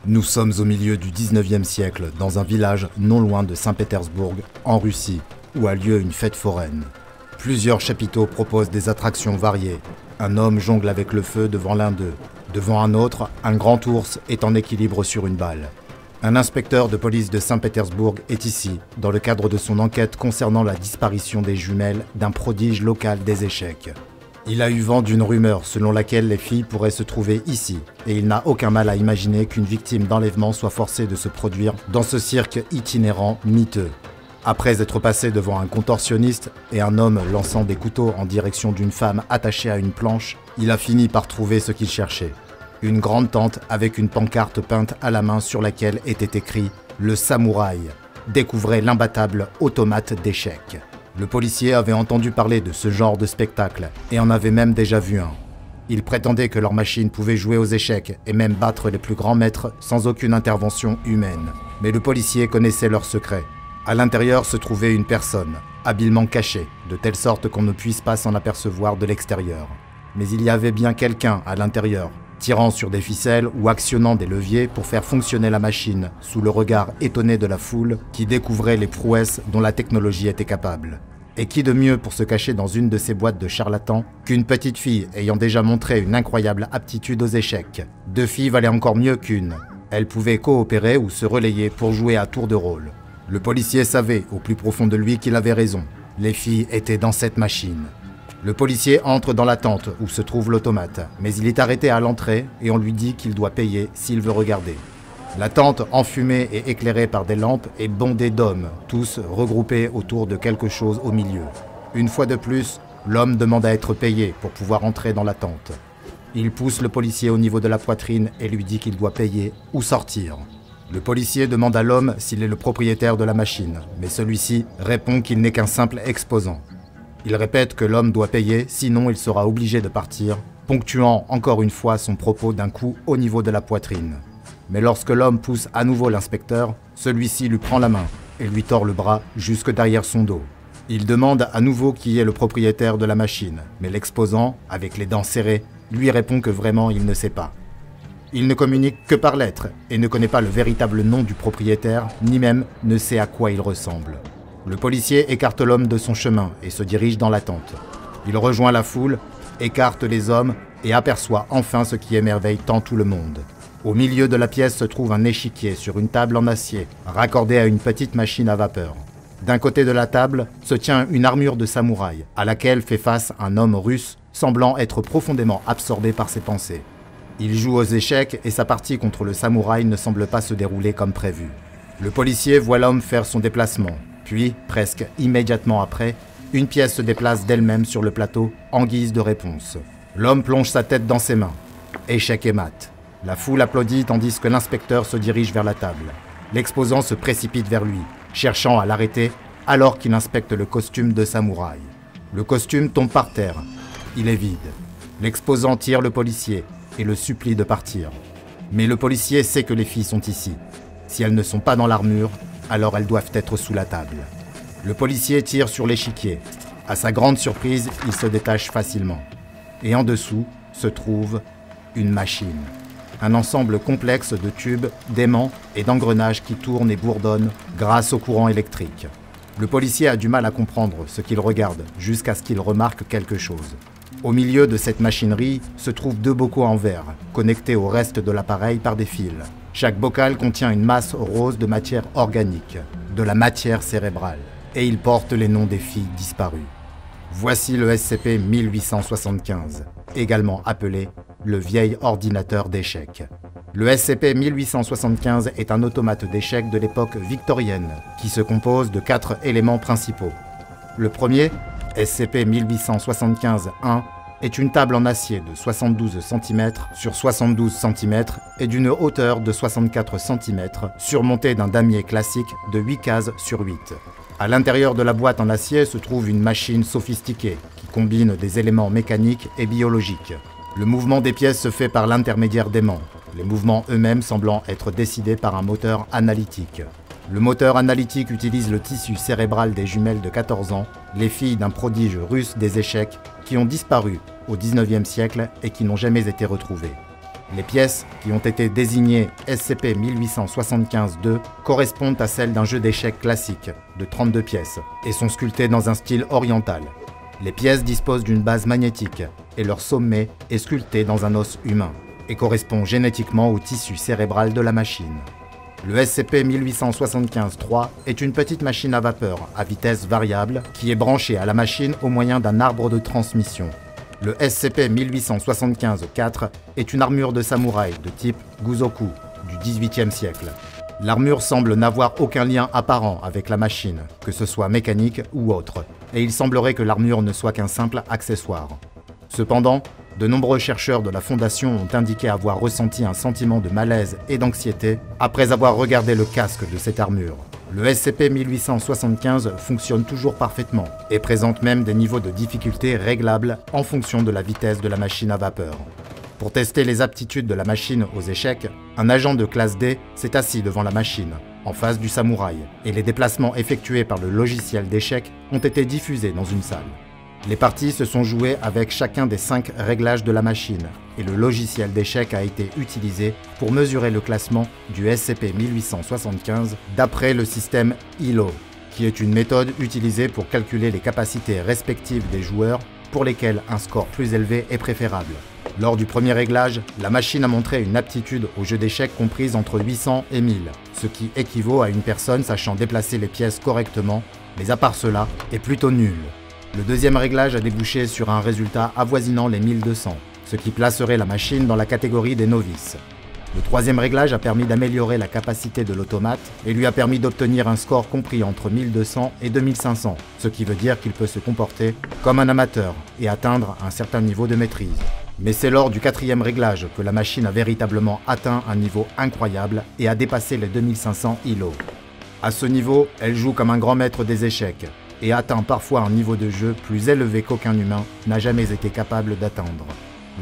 Nous sommes au milieu du 19e siècle, dans un village non loin de Saint-Pétersbourg, en Russie, où a lieu une fête foraine. Plusieurs chapiteaux proposent des attractions variées. Un homme jongle avec le feu devant l'un d'eux. Devant un autre, un grand ours est en équilibre sur une balle. Un inspecteur de police de Saint-Pétersbourg est ici, dans le cadre de son enquête concernant la disparition des jumelles d'un prodige local des échecs. Il a eu vent d'une rumeur selon laquelle les filles pourraient se trouver ici, et il n'a aucun mal à imaginer qu'une victime d'enlèvement soit forcée de se produire dans ce cirque itinérant miteux. Après être passé devant un contorsionniste et un homme lançant des couteaux en direction d'une femme attachée à une planche, il a fini par trouver ce qu'il cherchait. Une grande tente avec une pancarte peinte à la main sur laquelle était écrit « Le samouraï ». Découvrez l'imbattable automate d'échecs. Le policier avait entendu parler de ce genre de spectacle et en avait même déjà vu un. Il prétendait que leur machine pouvait jouer aux échecs et même battre les plus grands maîtres sans aucune intervention humaine. Mais le policier connaissait leur secret. À l'intérieur se trouvait une personne, habilement cachée, de telle sorte qu'on ne puisse pas s'en apercevoir de l'extérieur. Mais il y avait bien quelqu'un à l'intérieur, tirant sur des ficelles ou actionnant des leviers pour faire fonctionner la machine, sous le regard étonné de la foule qui découvrait les prouesses dont la technologie était capable. Et qui de mieux pour se cacher dans une de ces boîtes de charlatans qu'une petite fille ayant déjà montré une incroyable aptitude aux échecs. Deux filles valaient encore mieux qu'une. Elles pouvaient coopérer ou se relayer pour jouer à tour de rôle. Le policier savait au plus profond de lui qu'il avait raison. Les filles étaient dans cette machine. Le policier entre dans la tente où se trouve l'automate, mais il est arrêté à l'entrée et on lui dit qu'il doit payer s'il veut regarder. La tente, enfumée et éclairée par des lampes, est bondée d'hommes, tous regroupés autour de quelque chose au milieu. Une fois de plus, l'homme demande à être payé pour pouvoir entrer dans la tente. Il pousse le policier au niveau de la poitrine et lui dit qu'il doit payer ou sortir. Le policier demande à l'homme s'il est le propriétaire de la machine, mais celui-ci répond qu'il n'est qu'un simple exposant. Il répète que l'homme doit payer, sinon il sera obligé de partir, ponctuant encore une fois son propos d'un coup au niveau de la poitrine. Mais lorsque l'homme pousse à nouveau l'inspecteur, celui-ci lui prend la main et lui tord le bras jusque derrière son dos. Il demande à nouveau qui est le propriétaire de la machine, mais l'exposant, avec les dents serrées, lui répond que vraiment il ne sait pas. Il ne communique que par lettres et ne connaît pas le véritable nom du propriétaire, ni même ne sait à quoi il ressemble. Le policier écarte l'homme de son chemin et se dirige dans la tente. Il rejoint la foule, écarte les hommes et aperçoit enfin ce qui émerveille tant tout le monde. Au milieu de la pièce se trouve un échiquier sur une table en acier, raccordé à une petite machine à vapeur. D'un côté de la table se tient une armure de samouraï, à laquelle fait face un homme russe, semblant être profondément absorbé par ses pensées. Il joue aux échecs et sa partie contre le samouraï ne semble pas se dérouler comme prévu. Le policier voit l'homme faire son déplacement, puis, presque immédiatement après, une pièce se déplace d'elle-même sur le plateau en guise de réponse. L'homme plonge sa tête dans ses mains. Échec et mat. La foule applaudit tandis que l'inspecteur se dirige vers la table. L'exposant se précipite vers lui, cherchant à l'arrêter alors qu'il inspecte le costume de samouraï. Le costume tombe par terre. Il est vide. L'exposant tire le policier et le supplie de partir. Mais le policier sait que les filles sont ici. Si elles ne sont pas dans l'armure, alors elles doivent être sous la table. Le policier tire sur l'échiquier. À sa grande surprise, il se détache facilement. Et en dessous se trouve une machine. Un ensemble complexe de tubes, d'aimants et d'engrenages qui tournent et bourdonnent grâce au courant électrique. Le policier a du mal à comprendre ce qu'il regarde jusqu'à ce qu'il remarque quelque chose. Au milieu de cette machinerie se trouvent deux bocaux en verre, connectés au reste de l'appareil par des fils. Chaque bocal contient une masse rose de matière organique, de la matière cérébrale, et il porte les noms des filles disparues. Voici le SCP-1875, également appelé le vieil ordinateur d'échecs. Le SCP-1875 est un automate d'échecs de l'époque victorienne, qui se compose de 4 éléments principaux. Le premier, SCP-1875-1, est une table en acier de 72 cm sur 72 cm et d'une hauteur de 64 cm, surmontée d'un damier classique de 8 cases sur 8. À l'intérieur de la boîte en acier se trouve une machine sophistiquée qui combine des éléments mécaniques et biologiques. Le mouvement des pièces se fait par l'intermédiaire d'aimants, les mouvements eux-mêmes semblant être décidés par un moteur analytique. Le moteur analytique utilise le tissu cérébral des jumelles de 14 ans, les filles d'un prodige russe des échecs qui ont disparu au 19e siècle et qui n'ont jamais été retrouvées. Les pièces, qui ont été désignées SCP-1875-2, correspondent à celles d'un jeu d'échecs classique, de 32 pièces, et sont sculptées dans un style oriental. Les pièces disposent d'une base magnétique, et leur sommet est sculpté dans un os humain, et correspond génétiquement au tissu cérébral de la machine. Le SCP-1875-3 est une petite machine à vapeur à vitesse variable qui est branchée à la machine au moyen d'un arbre de transmission. Le SCP-1875-4 est une armure de samouraï de type Guzoku du XVIIIe siècle. L'armure semble n'avoir aucun lien apparent avec la machine, que ce soit mécanique ou autre, et il semblerait que l'armure ne soit qu'un simple accessoire. Cependant, de nombreux chercheurs de la Fondation ont indiqué avoir ressenti un sentiment de malaise et d'anxiété après avoir regardé le casque de cette armure. Le SCP-1875 fonctionne toujours parfaitement et présente même des niveaux de difficulté réglables en fonction de la vitesse de la machine à vapeur. Pour tester les aptitudes de la machine aux échecs, un agent de classe D s'est assis devant la machine, en face du samouraï, et les déplacements effectués par le logiciel d'échecs ont été diffusés dans une salle. Les parties se sont jouées avec chacun des 5 réglages de la machine, et le logiciel d'échecs a été utilisé pour mesurer le classement du SCP-1875 d'après le système ELO, qui est une méthode utilisée pour calculer les capacités respectives des joueurs pour lesquels un score plus élevé est préférable. Lors du premier réglage, la machine a montré une aptitude au jeu d'échecs comprise entre 800 et 1000, ce qui équivaut à une personne sachant déplacer les pièces correctement, mais à part cela, est plutôt nul. Le deuxième réglage a débouché sur un résultat avoisinant les 1200, ce qui placerait la machine dans la catégorie des novices. Le troisième réglage a permis d'améliorer la capacité de l'automate et lui a permis d'obtenir un score compris entre 1200 et 2500, ce qui veut dire qu'il peut se comporter comme un amateur et atteindre un certain niveau de maîtrise. Mais c'est lors du quatrième réglage que la machine a véritablement atteint un niveau incroyable et a dépassé les 2500 ILO. À ce niveau, elle joue comme un grand maître des échecs et atteint parfois un niveau de jeu plus élevé qu'aucun humain n'a jamais été capable d'atteindre.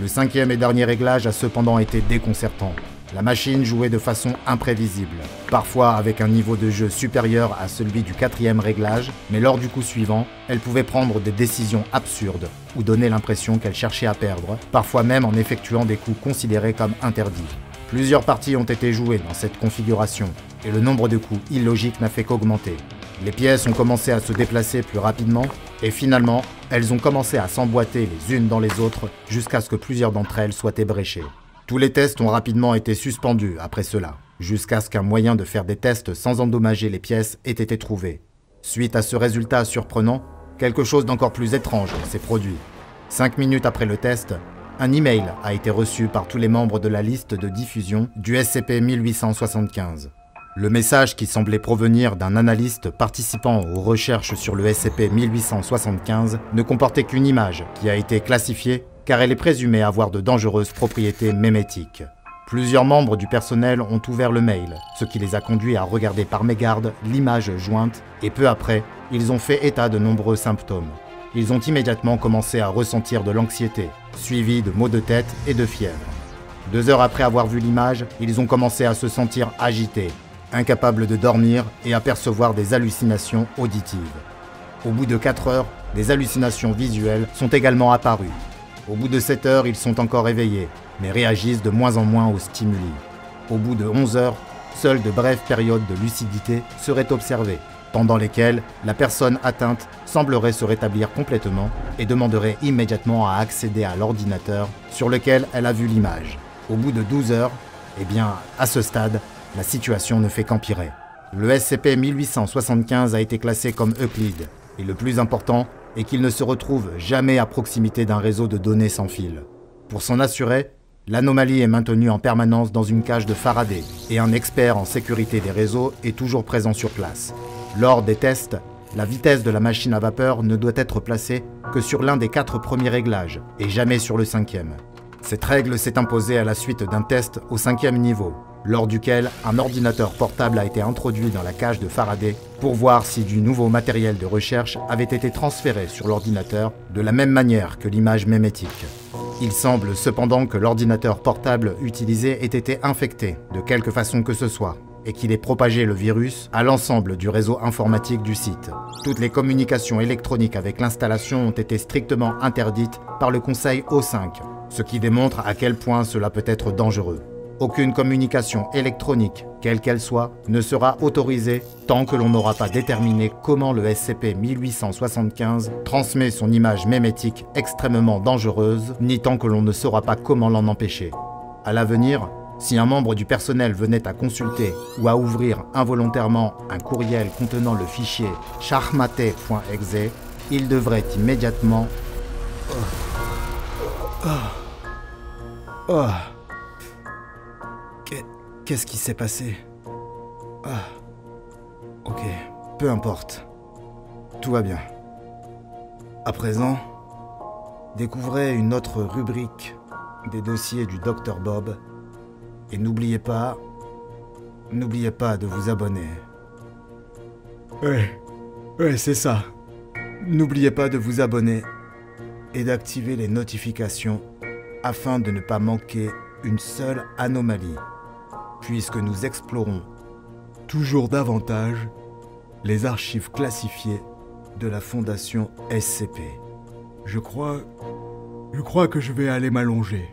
Le cinquième et dernier réglage a cependant été déconcertant. La machine jouait de façon imprévisible, parfois avec un niveau de jeu supérieur à celui du quatrième réglage, mais lors du coup suivant, elle pouvait prendre des décisions absurdes ou donner l'impression qu'elle cherchait à perdre, parfois même en effectuant des coups considérés comme interdits. Plusieurs parties ont été jouées dans cette configuration, et le nombre de coups illogiques n'a fait qu'augmenter. Les pièces ont commencé à se déplacer plus rapidement, et finalement, elles ont commencé à s'emboîter les unes dans les autres jusqu'à ce que plusieurs d'entre elles soient ébréchées. Tous les tests ont rapidement été suspendus après cela, jusqu'à ce qu'un moyen de faire des tests sans endommager les pièces ait été trouvé. Suite à ce résultat surprenant, quelque chose d'encore plus étrange s'est produit. 5 minutes après le test, un email a été reçu par tous les membres de la liste de diffusion du SCP-1875. Le message, qui semblait provenir d'un analyste participant aux recherches sur le SCP-1875, ne comportait qu'une image qui a été classifiée car elle est présumée avoir de dangereuses propriétés mémétiques. Plusieurs membres du personnel ont ouvert le mail, ce qui les a conduits à regarder par mégarde l'image jointe, et peu après, ils ont fait état de nombreux symptômes. Ils ont immédiatement commencé à ressentir de l'anxiété, suivie de maux de tête et de fièvre. 2 heures après avoir vu l'image, ils ont commencé à se sentir agités, incapables de dormir et à percevoir des hallucinations auditives. Au bout de 4 heures, des hallucinations visuelles sont également apparues. Au bout de 7 heures, ils sont encore éveillés, mais réagissent de moins en moins aux stimuli. Au bout de 11 heures, seules de brèves périodes de lucidité seraient observées, pendant lesquelles la personne atteinte semblerait se rétablir complètement et demanderait immédiatement à accéder à l'ordinateur sur lequel elle a vu l'image. Au bout de 12 heures, eh bien, à ce stade, la situation ne fait qu'empirer. Le SCP-1875 a été classé comme Euclide, et le plus important est qu'il ne se retrouve jamais à proximité d'un réseau de données sans fil. Pour s'en assurer, l'anomalie est maintenue en permanence dans une cage de Faraday, et un expert en sécurité des réseaux est toujours présent sur place. Lors des tests, la vitesse de la machine à vapeur ne doit être placée que sur l'un des 4 premiers réglages, et jamais sur le 5e. Cette règle s'est imposée à la suite d'un test au 5e niveau, lors duquel un ordinateur portable a été introduit dans la cage de Faraday pour voir si du nouveau matériel de recherche avait été transféré sur l'ordinateur de la même manière que l'image mémétique. Il semble cependant que l'ordinateur portable utilisé ait été infecté de quelque façon que ce soit, et qu'il ait propagé le virus à l'ensemble du réseau informatique du site. Toutes les communications électroniques avec l'installation ont été strictement interdites par le Conseil O5, ce qui démontre à quel point cela peut être dangereux. Aucune communication électronique, quelle qu'elle soit, ne sera autorisée tant que l'on n'aura pas déterminé comment le SCP-1875 transmet son image mémétique extrêmement dangereuse, ni tant que l'on ne saura pas comment l'en empêcher. À l'avenir, si un membre du personnel venait à consulter ou à ouvrir involontairement un courriel contenant le fichier charmate.exe, il devrait immédiatement... Qu'est-ce qui s'est passé? Ok, peu importe. Tout va bien. À présent, découvrez une autre rubrique des dossiers du Dr Bob et n'oubliez pas de vous abonner. Ouais, c'est ça. N'oubliez pas de vous abonner et d'activer les notifications afin de ne pas manquer une seule anomalie, puisque nous explorons toujours davantage les archives classifiées de la Fondation SCP. Je crois que je vais aller m'allonger.